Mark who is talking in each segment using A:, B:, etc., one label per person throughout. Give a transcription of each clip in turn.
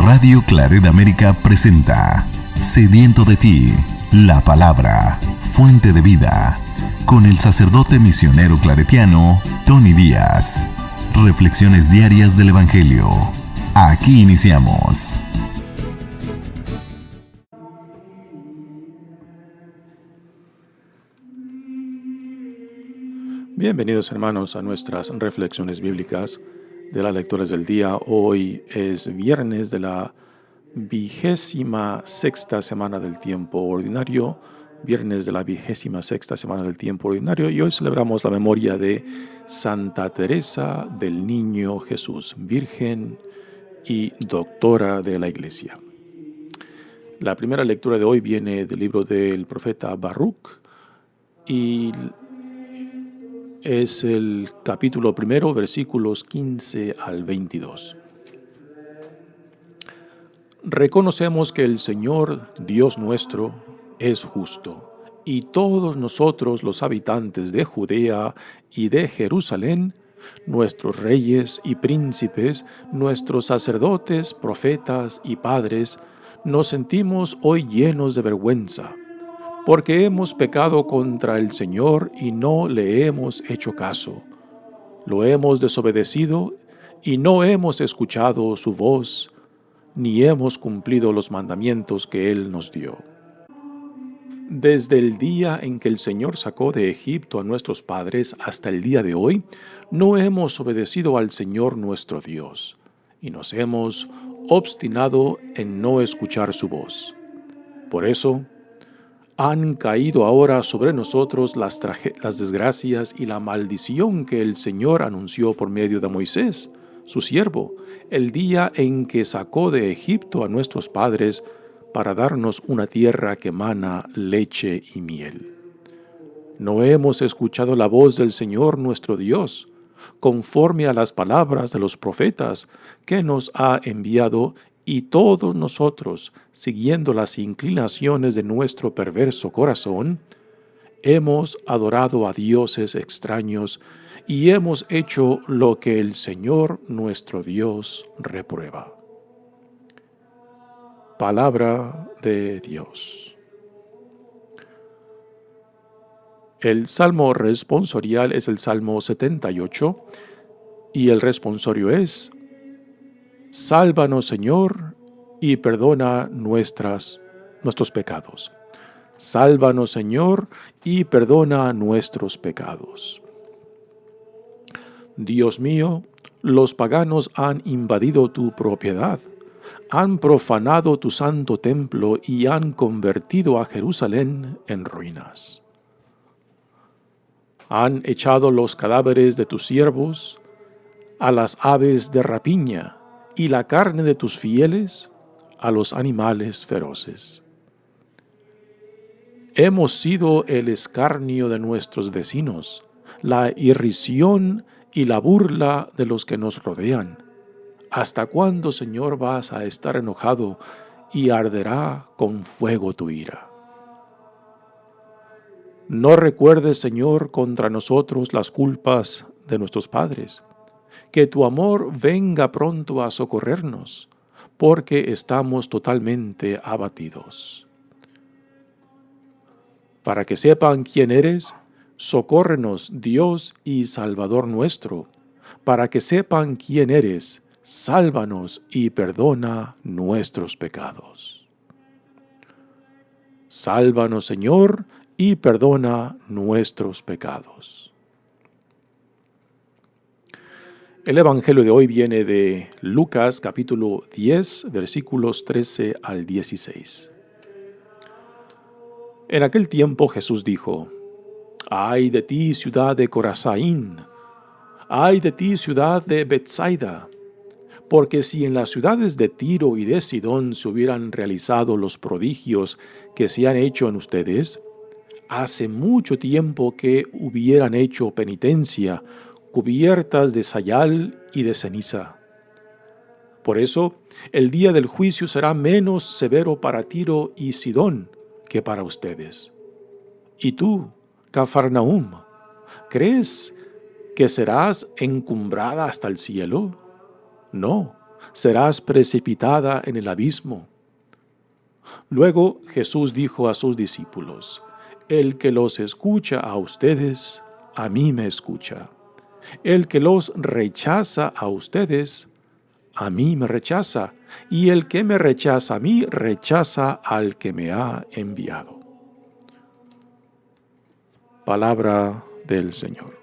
A: Radio Claret América presenta Sediento de ti, la palabra, fuente de vida, con el sacerdote misionero claretiano Tony Díaz. Reflexiones diarias del Evangelio. Aquí iniciamos.
B: Bienvenidos, hermanos, a nuestras reflexiones bíblicas de las lecturas del día. Hoy es viernes de la 26ª semana del tiempo ordinario, viernes de la 26ª semana del tiempo ordinario, y hoy celebramos la memoria de Santa Teresa del Niño Jesús, virgen y doctora de la Iglesia. La primera lectura de hoy viene del libro del profeta Baruch y es el capítulo 1, versículos 15 al 22. Reconocemos que el Señor, Dios nuestro, es justo, y todos nosotros, los habitantes de Judea y de Jerusalén, nuestros reyes y príncipes, nuestros sacerdotes, profetas y padres, nos sentimos hoy llenos de vergüenza, porque hemos pecado contra el Señor y no le hemos hecho caso. Lo hemos desobedecido y no hemos escuchado su voz, ni hemos cumplido los mandamientos que Él nos dio. Desde el día en que el Señor sacó de Egipto a nuestros padres hasta el día de hoy, no hemos obedecido al Señor nuestro Dios, y nos hemos obstinado en no escuchar su voz. Por eso, han caído ahora sobre nosotros las desgracias y la maldición que el Señor anunció por medio de Moisés, su siervo, el día en que sacó de Egipto a nuestros padres para darnos una tierra que mana leche y miel. No hemos escuchado la voz del Señor nuestro Dios, conforme a las palabras de los profetas que nos ha enviado, y todos nosotros, siguiendo las inclinaciones de nuestro perverso corazón, hemos adorado a dioses extraños y hemos hecho lo que el Señor nuestro Dios reprueba. Palabra de Dios. El salmo responsorial es el Salmo 78 y el responsorio es: Sálvanos, Señor, y perdona nuestros pecados. Sálvanos, Señor, y perdona nuestros pecados. Dios mío, los paganos han invadido tu propiedad, han profanado tu santo templo y han convertido a Jerusalén en ruinas. Han echado los cadáveres de tus siervos a las aves de rapiña, y la carne de tus fieles a los animales feroces. Hemos sido el escarnio de nuestros vecinos, la irrisión y la burla de los que nos rodean. ¿Hasta cuándo, Señor, vas a estar enojado y arderá con fuego tu ira? No recuerdes, Señor, contra nosotros las culpas de nuestros padres. Que tu amor venga pronto a socorrernos, porque estamos totalmente abatidos. Para que sepan quién eres, socórrenos, Dios y Salvador nuestro. Para que sepan quién eres, sálvanos y perdona nuestros pecados. Sálvanos, Señor, y perdona nuestros pecados. El Evangelio de hoy viene de Lucas capítulo 10, versículos 13 al 16. En aquel tiempo Jesús dijo: ¡Ay de ti, ciudad de Corazaín! ¡Ay de ti, ciudad de Betsaida! Porque si en las ciudades de Tiro y de Sidón se hubieran realizado los prodigios que se han hecho en ustedes, hace mucho tiempo que hubieran hecho penitencia, cubiertas de sayal y de ceniza. Por eso, el día del juicio será menos severo para Tiro y Sidón que para ustedes. ¿Y tú, Cafarnaúm, crees que serás encumbrada hasta el cielo? No, serás precipitada en el abismo. Luego Jesús dijo a sus discípulos: el que los escucha a ustedes, a mí me escucha. El que los rechaza a ustedes, a mí me rechaza. Y el que me rechaza a mí, rechaza al que me ha enviado. Palabra del Señor.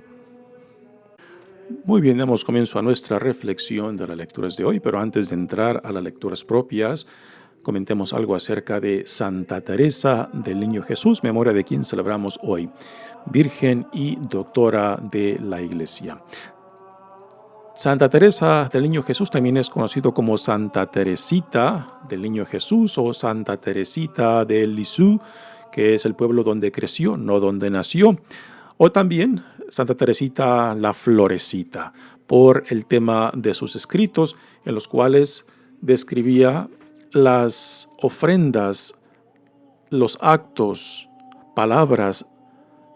B: Muy bien, damos comienzo a nuestra reflexión de las lecturas de hoy, pero antes de entrar a las lecturas propias, comentemos algo acerca de Santa Teresa del Niño Jesús, memoria de quien celebramos hoy, Virgen y Doctora de la Iglesia. Santa Teresa del Niño Jesús también es conocido como Santa Teresita del Niño Jesús o Santa Teresita de Lisieux, que es el pueblo donde creció, no donde nació. O también Santa Teresita la Florecita, por el tema de sus escritos, en los cuales describía las ofrendas, los actos, palabras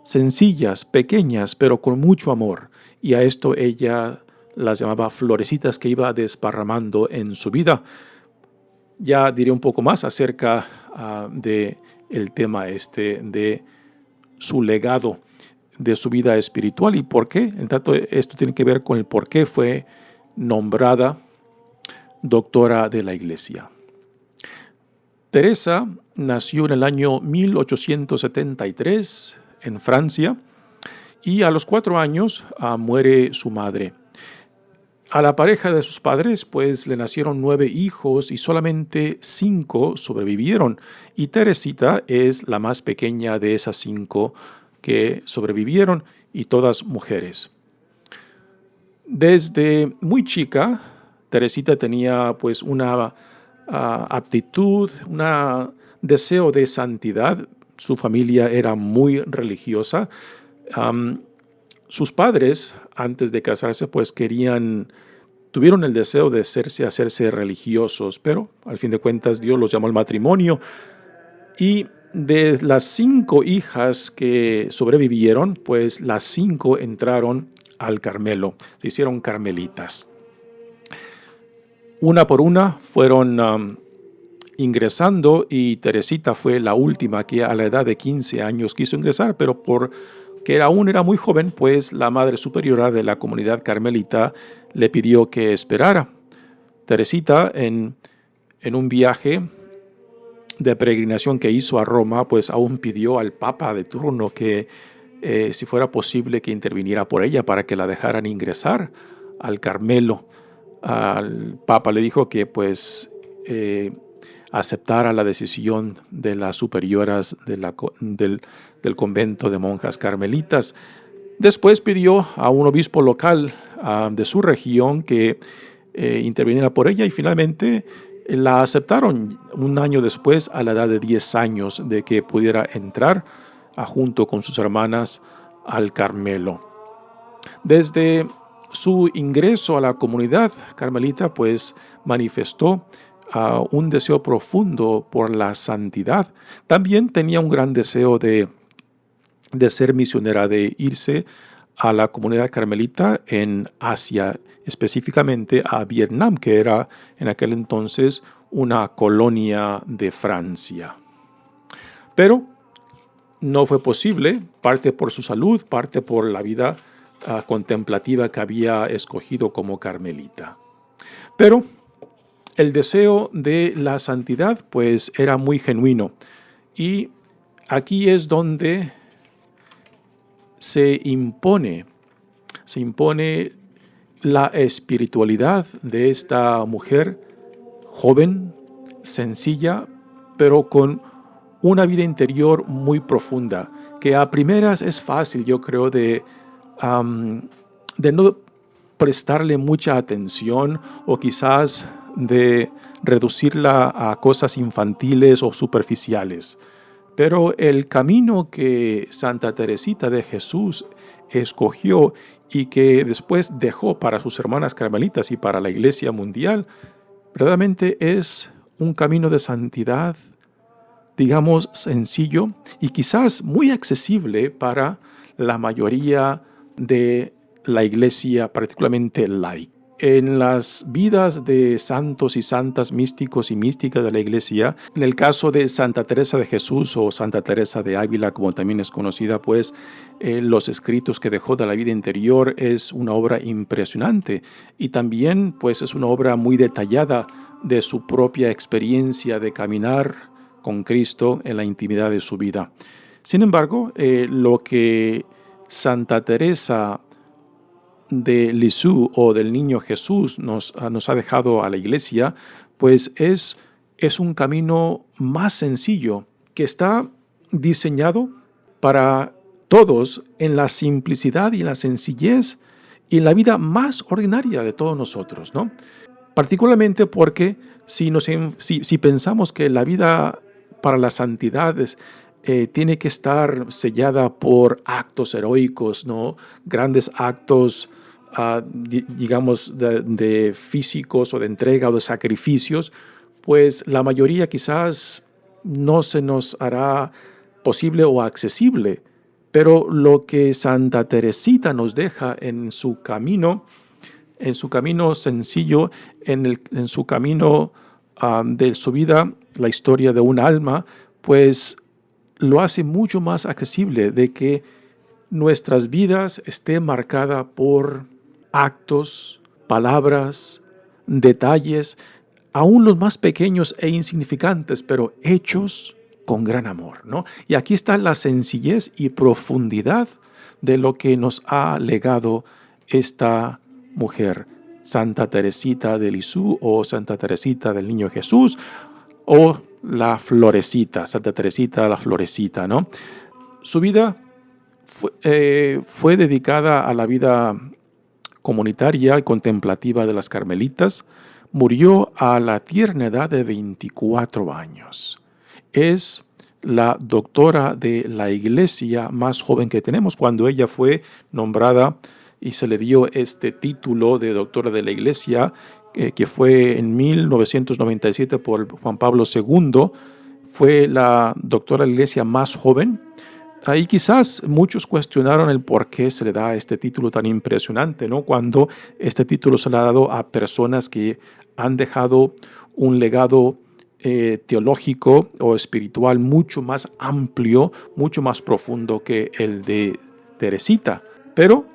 B: sencillas, pequeñas, pero con mucho amor. Y a esto ella las llamaba florecitas que iba desparramando en su vida. Ya diré un poco más acerca de el tema de su legado, de su vida espiritual y por qué. En tanto, esto tiene que ver con el por qué fue nombrada doctora de la Iglesia. Teresa nació en el año 1873 en Francia y a los 4 años muere su madre. A la pareja de sus padres, pues, le nacieron 9 hijos y solamente 5 sobrevivieron. Y Teresita es la más pequeña de esas 5 que sobrevivieron, y todas mujeres. Desde muy chica, Teresita tenía pues una aptitud, un deseo de santidad. Su familia era muy religiosa. Sus padres, antes de casarse, pues tuvieron el deseo de hacerse religiosos, pero al fin de cuentas Dios los llamó al matrimonio. Y de las 5 hijas que sobrevivieron, pues las 5 entraron al Carmelo, se hicieron carmelitas. Una por una fueron ingresando y Teresita fue la última que a la edad de 15 años quiso ingresar, pero porque aún era muy joven, pues la Madre Superiora de la comunidad carmelita le pidió que esperara. Teresita en un viaje de peregrinación que hizo a Roma, pues aún pidió al Papa de turno que si fuera posible que interviniera por ella para que la dejaran ingresar al Carmelo. Al Papa le dijo que pues aceptara la decisión de las superioras del convento de monjas carmelitas. Después pidió a un obispo local de su región que interviniera por ella y finalmente la aceptaron un año después, a la edad de 10 años, de que pudiera entrar junto con sus hermanas al Carmelo. Desde su ingreso a la comunidad carmelita, pues manifestó un deseo profundo por la santidad. También tenía un gran deseo de ser misionera, de irse a la comunidad carmelita en Asia, específicamente a Vietnam, que era en aquel entonces una colonia de Francia. Pero no fue posible, parte por su salud, parte por la vida contemplativa que había escogido como carmelita. Pero el deseo de la santidad pues era muy genuino, y aquí es donde se impone la espiritualidad de esta mujer joven, sencilla, pero con una vida interior muy profunda, que a primeras es fácil, yo creo, de no prestarle mucha atención, o quizás de reducirla a cosas infantiles o superficiales. Pero el camino que Santa Teresita de Jesús escogió y que después dejó para sus hermanas carmelitas y para la Iglesia mundial, verdaderamente es un camino de santidad, digamos, sencillo y quizás muy accesible para la mayoría de la Iglesia, particularmente laica. en las vidas de santos y santas, místicos y místicas de la Iglesia, en el caso de Santa Teresa de Jesús o Santa Teresa de Ávila, como también es conocida, pues los escritos que dejó de la vida interior es una obra impresionante y también pues es una obra muy detallada de su propia experiencia de caminar con Cristo en la intimidad de su vida. Sin embargo, lo que Santa Teresa de Lisieux o del Niño Jesús nos ha dejado a la Iglesia, pues es un camino más sencillo que está diseñado para todos en la simplicidad y en la sencillez y en la vida más ordinaria de todos nosotros, ¿no? Particularmente porque si pensamos que la vida para la santidad tiene que estar sellada por actos heroicos, ¿no? Grandes actos, digamos, de físicos o de entrega o de sacrificios, pues la mayoría quizás no se nos hará posible o accesible. Pero lo que Santa Teresita nos deja en su camino sencillo, en su camino de su vida, la historia de un alma, pues lo hace mucho más accesible de que nuestras vidas estén marcadas por actos, palabras, detalles, aún los más pequeños e insignificantes, pero hechos con gran amor, ¿no? Y aquí está la sencillez y profundidad de lo que nos ha legado esta mujer, Santa Teresita de Lisieux o Santa Teresita del Niño Jesús o la Florecita, Santa Teresita la Florecita, ¿no? Su vida fue dedicada a la vida comunitaria y contemplativa de las carmelitas. Murió a la tierna edad de 24 años. Es la doctora de la Iglesia más joven que tenemos. Cuando ella fue nombrada y se le dio este título de doctora de la Iglesia, que fue en 1997 por Juan Pablo II, fue la doctora de la Iglesia más joven. Ahí quizás muchos cuestionaron el por qué se le da este título tan impresionante, ¿no? Cuando este título se le ha dado a personas que han dejado un legado teológico o espiritual mucho más amplio, mucho más profundo que el de Teresita. Pero,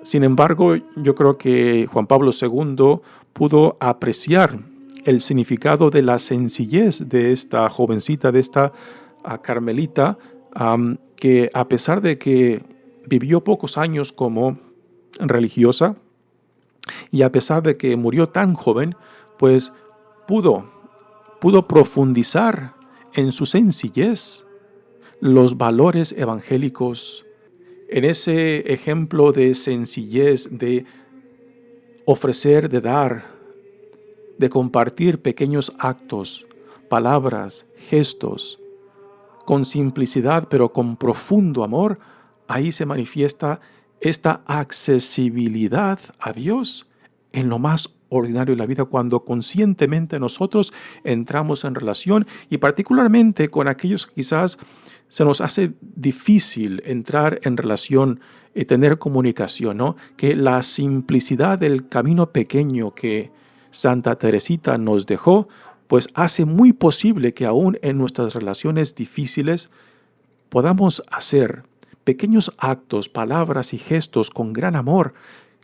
B: sin embargo, yo creo que Juan Pablo II pudo apreciar el significado de la sencillez de esta jovencita, de esta carmelita, que a pesar de que vivió pocos años como religiosa y a pesar de que murió tan joven, pues pudo profundizar en su sencillez los valores evangélicos, en ese ejemplo de sencillez, de ofrecer, de dar, de compartir pequeños actos, palabras, gestos, con simplicidad pero con profundo amor. Ahí se manifiesta esta accesibilidad a Dios en lo más ordinario de la vida, cuando conscientemente nosotros entramos en relación, y particularmente con aquellos que quizás se nos hace difícil entrar en relación y tener comunicación, ¿no? Que la simplicidad del camino pequeño que Santa Teresita nos dejó, pues hace muy posible que aún en nuestras relaciones difíciles podamos hacer pequeños actos, palabras y gestos con gran amor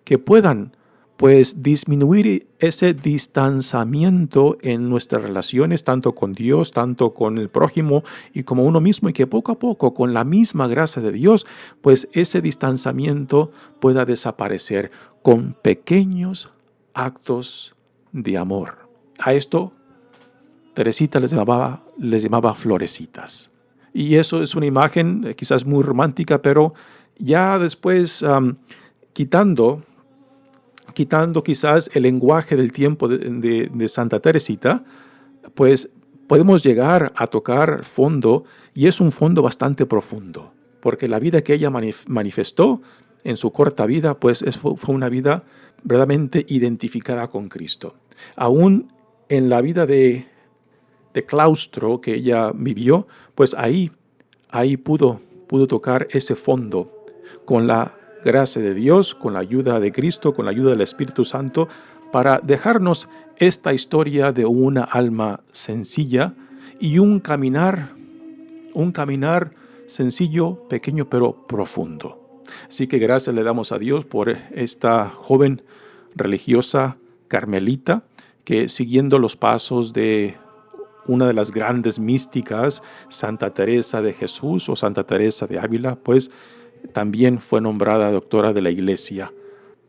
B: que puedan pues disminuir ese distanciamiento en nuestras relaciones, tanto con Dios, tanto con el prójimo y como uno mismo, y que poco a poco, con la misma gracia de Dios, pues ese distanciamiento pueda desaparecer con pequeños actos de amor. A esto Teresita les llamaba florecitas. Y eso es una imagen quizás muy romántica, pero ya después quitando quizás el lenguaje del tiempo de Santa Teresita, pues podemos llegar a tocar fondo, y es un fondo bastante profundo, porque la vida que ella manifestó en su corta vida, pues fue una vida verdaderamente identificada con Cristo. Aún en la vida de claustro que ella vivió, pues ahí pudo tocar ese fondo con la gracia de Dios, con la ayuda de Cristo, con la ayuda del Espíritu Santo, para dejarnos esta historia de una alma sencilla y un caminar sencillo, pequeño, pero profundo. Así que gracias le damos a Dios por esta joven religiosa carmelita que, siguiendo los pasos de una de las grandes místicas, Santa Teresa de Jesús o Santa Teresa de Ávila, pues también fue nombrada doctora de la Iglesia.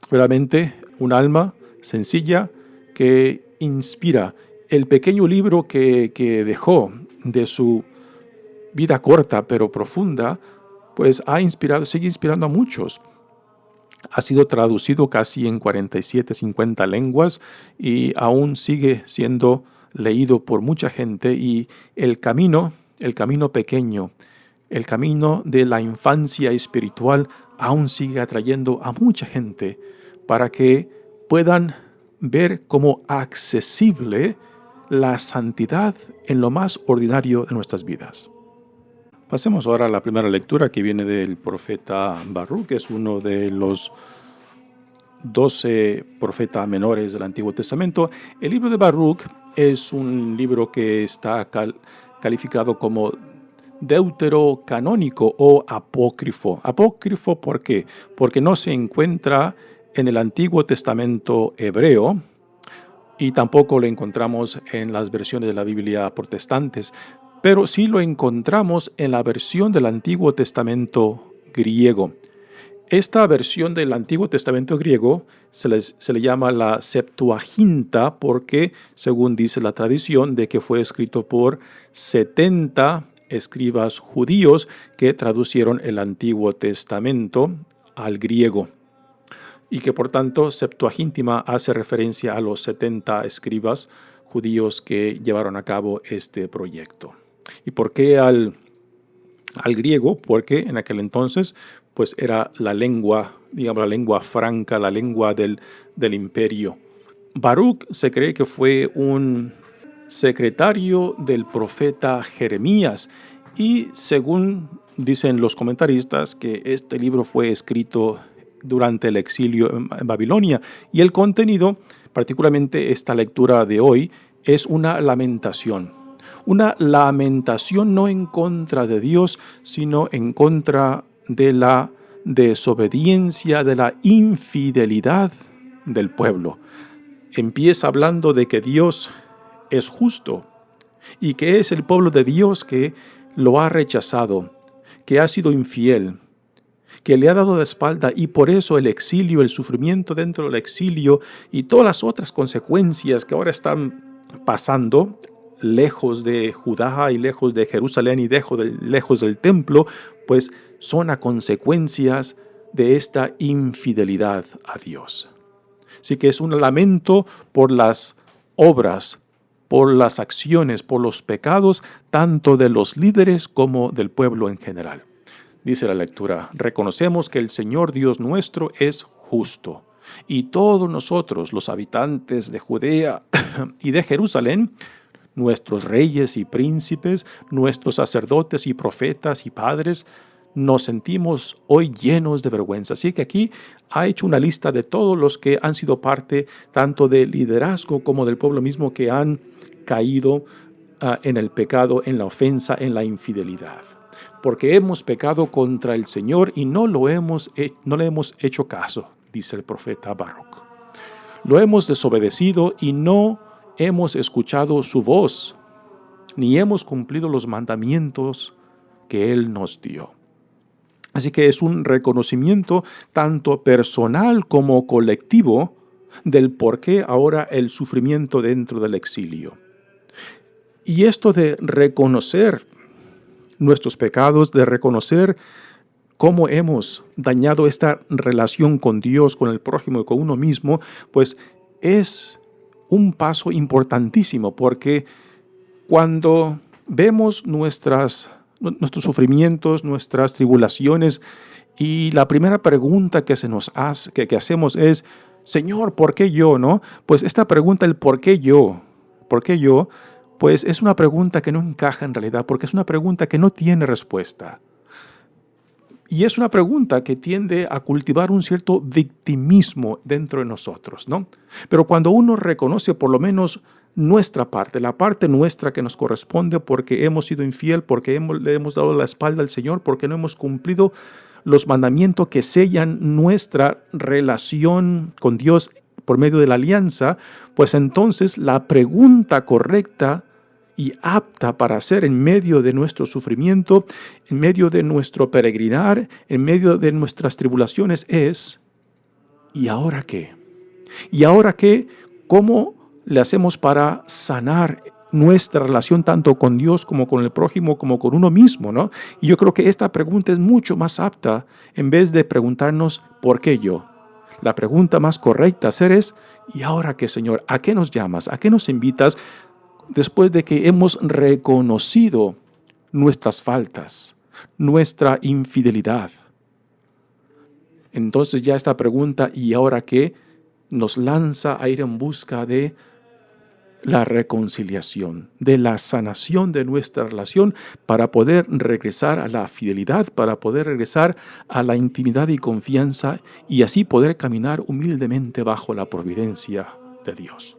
B: Realmente un alma sencilla que inspira. El pequeño libro que dejó de su vida corta pero profunda, pues sigue inspirando a muchos. Ha sido traducido casi en 47, 50 lenguas y aún sigue siendo leído por mucha gente. Y el camino pequeño, el camino de la infancia espiritual aún sigue atrayendo a mucha gente para que puedan ver como accesible la santidad en lo más ordinario de nuestras vidas. Pasemos ahora a la primera lectura, que viene del profeta Baruc, que es uno de los 12 profetas menores del Antiguo Testamento. El libro de Baruc es un libro que está calificado como deuterocanónico o apócrifo. Apócrifo, ¿por qué? Porque no se encuentra en el Antiguo Testamento hebreo y tampoco lo encontramos en las versiones de la Biblia protestantes, pero sí lo encontramos en la versión del Antiguo Testamento griego. Esta versión del Antiguo Testamento griego se le llama la Septuaginta porque, según dice la tradición, de que fue escrito por 70 escribas judíos que traducieron el Antiguo Testamento al griego. Y que por tanto Septuagíntima hace referencia a los 70 escribas judíos que llevaron a cabo este proyecto. ¿Y por qué al griego? Porque en aquel entonces pues era la lengua, digamos, la lengua franca, la lengua del imperio. Baruc se cree que fue un secretario del profeta Jeremías y, según dicen los comentaristas, que este libro fue escrito durante el exilio en Babilonia, y el contenido, particularmente esta lectura de hoy, es una lamentación no en contra de Dios, sino en contra de la desobediencia, de la infidelidad del pueblo. Empieza hablando de que Dios es justo y que es el pueblo de Dios que lo ha rechazado, que ha sido infiel, que le ha dado la espalda, y por eso el exilio, el sufrimiento dentro del exilio y todas las otras consecuencias que ahora están pasando lejos de Judá y lejos de Jerusalén y lejos del templo, pues son a consecuencias de esta infidelidad a Dios. Así que es un lamento por las obras, por las acciones, por los pecados, tanto de los líderes como del pueblo en general. Dice la lectura: reconocemos que el Señor Dios nuestro es justo, y todos nosotros, los habitantes de Judea y de Jerusalén, nuestros reyes y príncipes, nuestros sacerdotes y profetas y padres, nos sentimos hoy llenos de vergüenza. Así que aquí ha hecho una lista de todos los que han sido parte tanto del liderazgo como del pueblo mismo que han caído en el pecado, en la ofensa, en la infidelidad. Porque hemos pecado contra el Señor y no le hemos hecho caso, dice el profeta Baruc. Lo hemos desobedecido y no hemos escuchado su voz, ni hemos cumplido los mandamientos que Él nos dio. Así que es un reconocimiento tanto personal como colectivo del por qué ahora el sufrimiento dentro del exilio. Y esto de reconocer nuestros pecados, de reconocer cómo hemos dañado esta relación con Dios, con el prójimo y con uno mismo, pues es un paso importantísimo, porque cuando vemos nuestros sufrimientos, nuestras tribulaciones, y la primera pregunta que hacemos es: Señor, ¿por qué yo? ¿No? Pues esta pregunta, el ¿por qué yo? ¿Por qué yo? Pues es una pregunta que no encaja en realidad, porque es una pregunta que no tiene respuesta. Y es una pregunta que tiende a cultivar un cierto victimismo dentro de nosotros, ¿no? Pero cuando uno reconoce por lo menos nuestra parte, la parte nuestra que nos corresponde porque hemos sido infiel, porque le hemos dado la espalda al Señor, porque no hemos cumplido los mandamientos que sellan nuestra relación con Dios por medio de la alianza, pues entonces la pregunta correcta y apta para hacer en medio de nuestro sufrimiento, en medio de nuestro peregrinar, en medio de nuestras tribulaciones es, ¿y ahora qué? ¿Y ahora qué? ¿Cómo le hacemos para sanar nuestra relación tanto con Dios como con el prójimo, como con uno mismo, ¿no? Y yo creo que esta pregunta es mucho más apta en vez de preguntarnos ¿por qué yo? La pregunta más correcta a hacer es ¿y ahora qué, Señor? ¿A qué nos llamas? ¿A qué nos invitas? Después de que hemos reconocido nuestras faltas, nuestra infidelidad. Entonces ya esta pregunta, ¿y ahora qué?, nos lanza a ir en busca de la reconciliación, de la sanación de nuestra relación para poder regresar a la fidelidad, para poder regresar a la intimidad y confianza y así poder caminar humildemente bajo la providencia de Dios.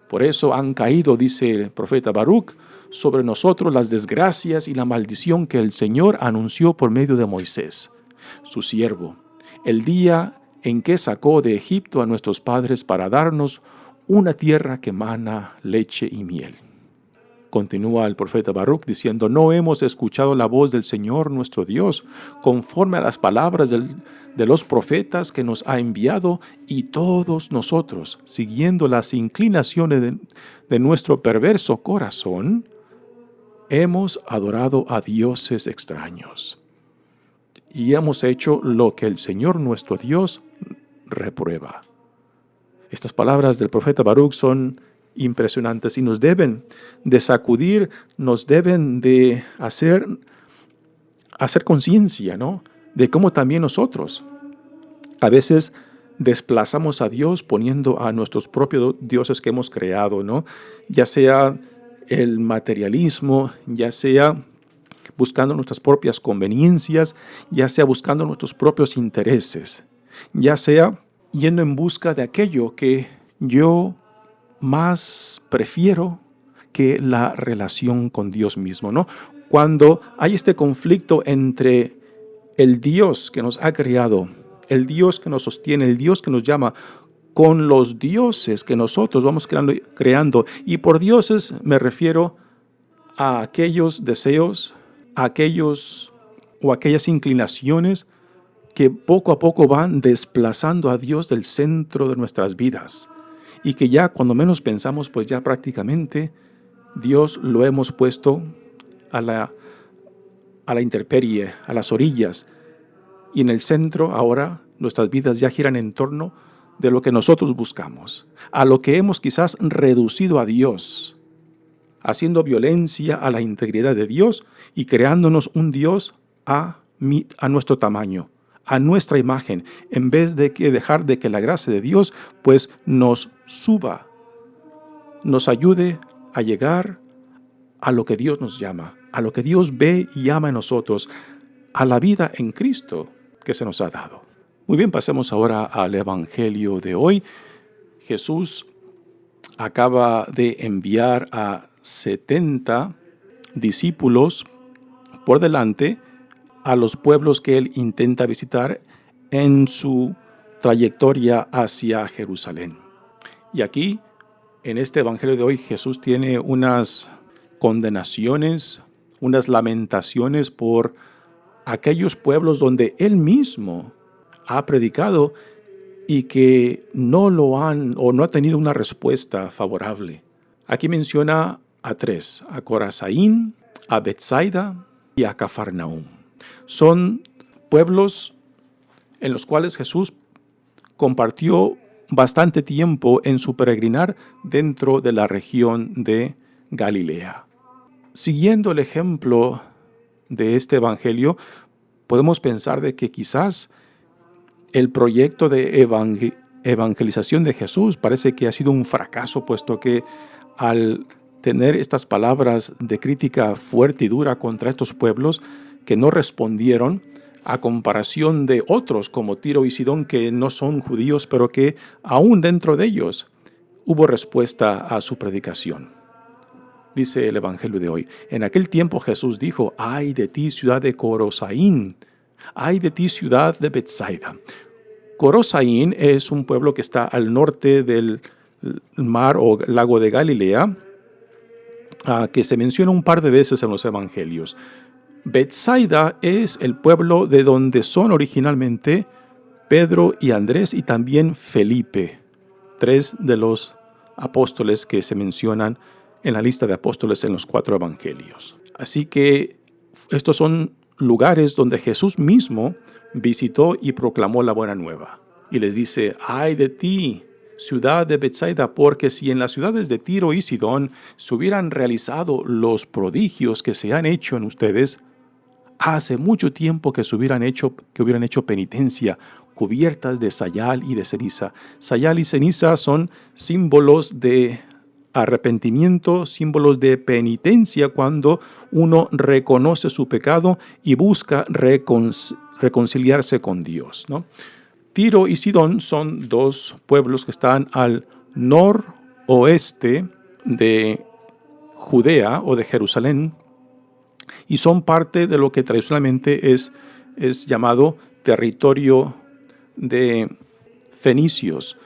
B: Por eso han caído, dice el profeta Baruch, sobre nosotros las desgracias y la maldición que el Señor anunció por medio de Moisés, su siervo, el día en que sacó de Egipto a nuestros padres para darnos una tierra que mana leche y miel. Continúa el profeta Baruch diciendo, no hemos escuchado la voz del Señor nuestro Dios, conforme a las palabras de los profetas que nos ha enviado, y todos nosotros, siguiendo las inclinaciones de nuestro perverso corazón, hemos adorado a dioses extraños. Y hemos hecho lo que el Señor nuestro Dios reprueba. Estas palabras del profeta Baruch son impresionantes y nos deben de sacudir, nos deben de hacer conciencia, ¿no?, de cómo también nosotros a veces desplazamos a Dios poniendo a nuestros propios dioses que hemos creado, ¿no?, ya sea el materialismo, ya sea buscando nuestras propias conveniencias, ya sea buscando nuestros propios intereses, ya sea yendo en busca de aquello que yo más prefiero que la relación con Dios mismo, ¿no? Cuando hay este conflicto entre el Dios que nos ha creado, el Dios que nos sostiene, el Dios que nos llama, con los dioses que nosotros vamos creando. Y por dioses me refiero a aquellos deseos, a aquellos o aquellas inclinaciones que poco a poco van desplazando a Dios del centro de nuestras vidas. Y que ya cuando menos pensamos, pues ya prácticamente Dios lo hemos puesto a la intemperie, a las orillas. Y en el centro ahora nuestras vidas ya giran en torno de lo que nosotros buscamos, a lo que hemos quizás reducido a Dios, haciendo violencia a la integridad de Dios y creándonos un Dios a nuestro tamaño, a nuestra imagen, en vez de dejar de que la gracia de Dios pues nos suba, nos ayude a llegar a lo que Dios nos llama, a lo que Dios ve y ama en nosotros, a la vida en Cristo que se nos ha dado. Muy bien, pasemos ahora al Evangelio de hoy. Jesús acaba de enviar a 70 discípulos por delante a los pueblos que él intenta visitar en su trayectoria hacia Jerusalén. Y aquí, en este Evangelio de hoy, Jesús tiene unas condenaciones, unas lamentaciones por aquellos pueblos donde él mismo ha predicado y que no lo han o no ha tenido una respuesta favorable. Aquí menciona a 3, a Corazaín, a Betsaida y a Cafarnaúm. Son pueblos en los cuales Jesús compartió bastante tiempo en su peregrinar dentro de la región de Galilea. Siguiendo el ejemplo de este evangelio, podemos pensar de que quizás el proyecto de evangelización de Jesús parece que ha sido un fracaso, puesto que al tener estas palabras de crítica fuerte y dura contra estos pueblos que no respondieron, a comparación de otros como Tiro y Sidón, que no son judíos, pero que aún dentro de ellos hubo respuesta a su predicación. Dice el Evangelio de hoy: en aquel tiempo Jesús dijo: ay de ti, ciudad de Corosaín, ay de ti, ciudad de Betsaida. Corosaín es un pueblo que está al norte del mar o lago de Galilea, que se menciona un par de veces en los Evangelios. Betsaida es el pueblo de donde son originalmente Pedro y Andrés y también Felipe, 3 de los apóstoles que se mencionan en la lista de apóstoles en los 4 evangelios. Así que estos son lugares donde Jesús mismo visitó y proclamó la buena nueva. Y les dice: ay de ti, ciudad de Betsaida, porque si en las ciudades de Tiro y Sidón se hubieran realizado los prodigios que se han hecho en ustedes, hace mucho tiempo que hubieran hecho penitencia, cubiertas de sayal y de ceniza. Sayal y ceniza son símbolos de arrepentimiento, símbolos de penitencia, cuando uno reconoce su pecado y busca reconciliarse con Dios, ¿no? Tiro y Sidón son 2 pueblos que están al noroeste de Judea o de Jerusalén, y son parte de lo que tradicionalmente es llamado territorio de fenicios.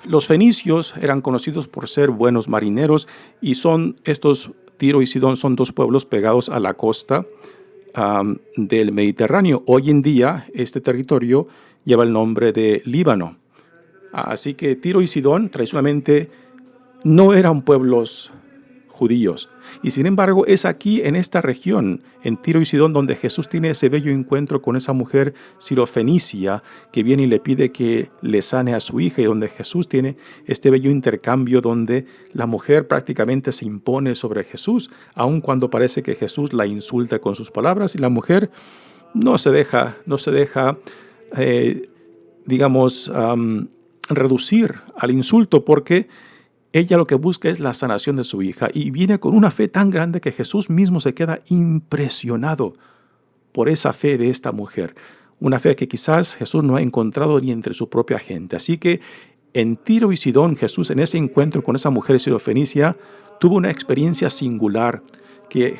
B: Los fenicios eran conocidos por ser buenos marineros, y estos Tiro y Sidón son 2 pueblos pegados a la costa del Mediterráneo. Hoy en día este territorio lleva el nombre de Líbano. Así que Tiro y Sidón tradicionalmente no eran pueblos judíos. Y sin embargo es aquí en esta región, en Tiro y Sidón, donde Jesús tiene ese bello encuentro con esa mujer sirofenicia que viene y le pide que le sane a su hija, y donde Jesús tiene este bello intercambio donde la mujer prácticamente se impone sobre Jesús, aun cuando parece que Jesús la insulta con sus palabras, y la mujer no se deja reducir al insulto, porque ella lo que busca es la sanación de su hija, y viene con una fe tan grande que Jesús mismo se queda impresionado por esa fe de esta mujer. Una fe que quizás Jesús no ha encontrado ni entre su propia gente. Así que en Tiro y Sidón, Jesús, en ese encuentro con esa mujer sirofenicia, tuvo una experiencia singular que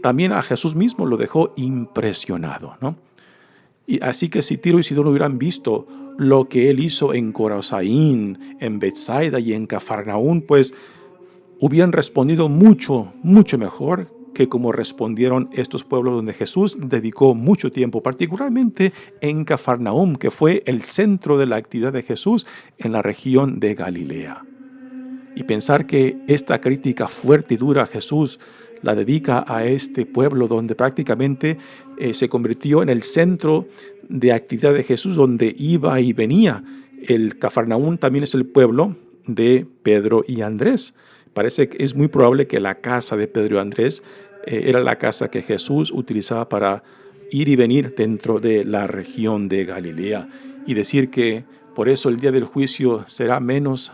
B: también a Jesús mismo lo dejó impresionado, ¿no? Y así que si Tiro y Sidón hubieran visto lo que él hizo en Corosaín, en Betsaida y en Cafarnaún, pues hubieran respondido mucho, mucho mejor que como respondieron estos pueblos donde Jesús dedicó mucho tiempo, particularmente en Cafarnaún, que fue el centro de la actividad de Jesús en la región de Galilea. Y pensar que esta crítica fuerte y dura a Jesús la dedica a este pueblo donde prácticamente se convirtió en el centro de actividad de Jesús, donde iba y venía. El Cafarnaún también es el pueblo de Pedro y Andrés. Parece que es muy probable que la casa de Pedro y Andrés era la casa que Jesús utilizaba para ir y venir dentro de la región de Galilea. Y decir que por eso el día del juicio será menos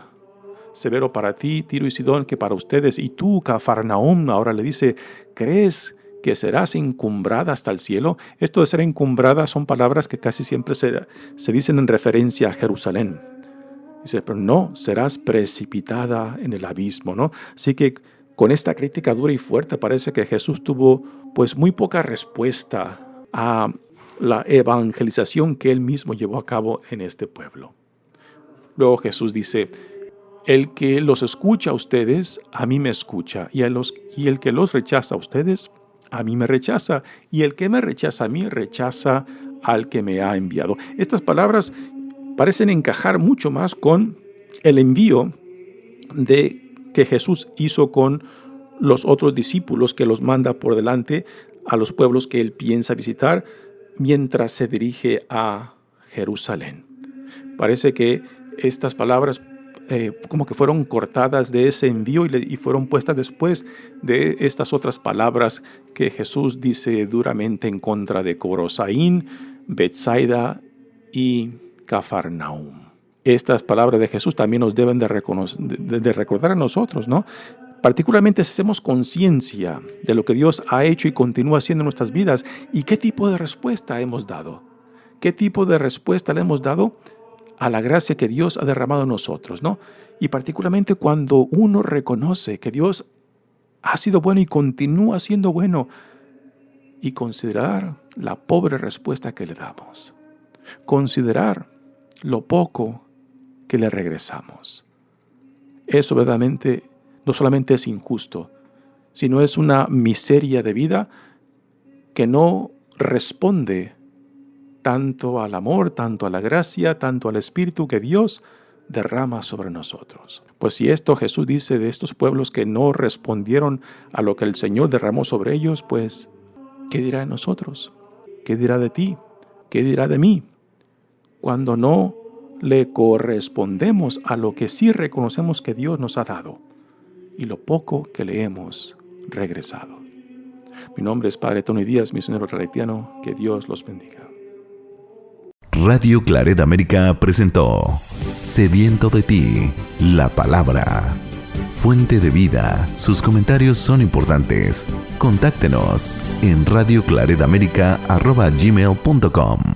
B: severo para ti, Tiro y Sidón, que para ustedes. Y tú, Cafarnaún, ahora le dice: ¿crees que serás encumbrada hasta el cielo? Esto de ser encumbrada son palabras que casi siempre se dicen en referencia a Jerusalén. Dice: pero no, serás precipitada en el abismo, ¿no? Así que con esta crítica dura y fuerte parece que Jesús tuvo pues muy poca respuesta a la evangelización que él mismo llevó a cabo en este pueblo. Luego Jesús dice: el que los escucha a ustedes, a mí me escucha, y el que los rechaza a ustedes, a mí me rechaza, y el que me rechaza a mí, rechaza al que me ha enviado. Estas palabras parecen encajar mucho más con el envío que Jesús hizo con los otros discípulos, que los manda por delante a los pueblos que él piensa visitar mientras se dirige a Jerusalén. Parece que estas palabras como que fueron cortadas de ese envío y fueron puestas después de estas otras palabras que Jesús dice duramente en contra de Corosaín, Betsaida y Cafarnaún. Estas palabras de Jesús también nos deben de recordar a nosotros, ¿no? Particularmente si hacemos conciencia de lo que Dios ha hecho y continúa haciendo en nuestras vidas y qué tipo de respuesta hemos dado. ¿Qué tipo de respuesta le hemos dado a la gracia que Dios ha derramado en nosotros, ¿no? Y particularmente cuando uno reconoce que Dios ha sido bueno y continúa siendo bueno, y considerar la pobre respuesta que le damos. Considerar lo poco que le regresamos. Eso verdaderamente no solamente es injusto, sino es una miseria de vida que no responde tanto al amor, tanto a la gracia, tanto al Espíritu que Dios derrama sobre nosotros. Pues si esto Jesús dice de estos pueblos que no respondieron a lo que el Señor derramó sobre ellos, pues ¿qué dirá de nosotros? ¿Qué dirá de ti? ¿Qué dirá de mí? Cuando no le correspondemos a lo que sí reconocemos que Dios nos ha dado y lo poco que le hemos regresado. Mi nombre es Padre Tony Díaz, misionero claretiano. Que Dios los bendiga.
A: Radio Claret América presentó Sediento de ti, la palabra. Fuente de vida. Sus comentarios son importantes. Contáctenos en radioclaretamerica@gmail.com.